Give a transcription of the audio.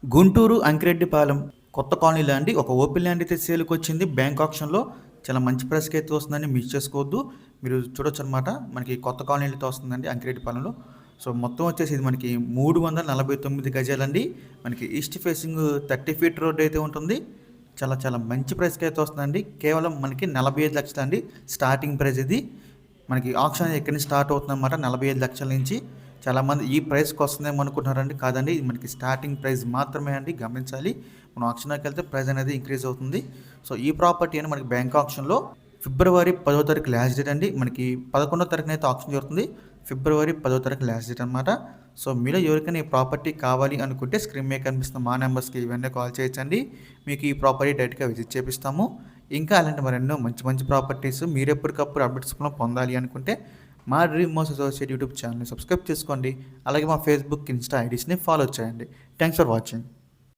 గుంటూరు అంకిరెడ్డిపాలెం కొత్త కాలనీలో అండి ఒక ఓపెన్ ల్యాండ్ అయితే సేల్కి వచ్చింది. బ్యాంక్ ఆప్షన్లో చాలా మంచి ప్రైస్కి అయితే వస్తుందండి, మిస్ చేసుకోవద్దు. మీరు చూడొచ్చు అనమాట. మనకి కొత్త కాలనీలతో వస్తుందండి అంకిరెడ్డిపాలెంలో. సో మొత్తం వచ్చేసి ఇది మనకి 349 గజాలండి. మనకి ఈస్ట్ ఫేసింగ్ 30 ఫీట్ రోడ్ అయితే ఉంటుంది. చాలా చాలా మంచి ప్రైస్కి అయితే వస్తుందండి. కేవలం మనకి 45 లక్షలు అండి స్టార్టింగ్ ప్రైస్. ఇది మనకి ఆప్షన్ ఎక్కడి నుంచి స్టార్ట్ అవుతుంది అనమాట, 45 లక్షల నుంచి. చాలామంది ఈ ప్రైస్కి వస్తుందేమో అనుకుంటున్నారండి. కాదండి, ఇది మనకి స్టార్టింగ్ ప్రైస్ మాత్రమే అండి, గమనించాలి. మనం ఆప్షన్లోకి వెళ్తే ప్రైస్ అనేది ఇంక్రీజ్ అవుతుంది. సో ఈ ప్రాపర్టీ అని మనకి బ్యాంక్ ఆప్షన్లో ఫిబ్రవరి 10వ తారీఖు లాస్ట్ డేట్ అండి. మనకి 11వ తారీఖున అయితే ఆప్షన్ జరుగుతుంది. ఫిబ్రవరి 10వ తారీఖు లాస్ట్ డేట్ అనమాట. సో మీలో ఎవరికైనా ఈ ప్రాపర్టీ కావాలి అనుకుంటే స్క్రీన్ మీద కనిపిస్తున్న మా నెంబర్స్కి ఇవన్నీ కాల్ చేయొచ్చండి. మీకు ఈ ప్రాపర్టీ డైరెక్ట్గా విజిట్ చేపిస్తాము. ఇంకా అలాంటి మరెన్నో మంచి మంచి ప్రాపర్టీస్ మీరు ఎప్పటికప్పుడు అప్డేట్స్ పొందాలి అనుకుంటే మా డ్రీమ్ హౌస్ అసోసియేట్ యూట్యూబ్ ఛానల్ని సబ్స్క్రైబ్ చేసుకోండి. అలాగే మా ఫేస్బుక్, ఇన్స్టా ఐడీస్ని ఫాలో చేయండి. Thanks for watching.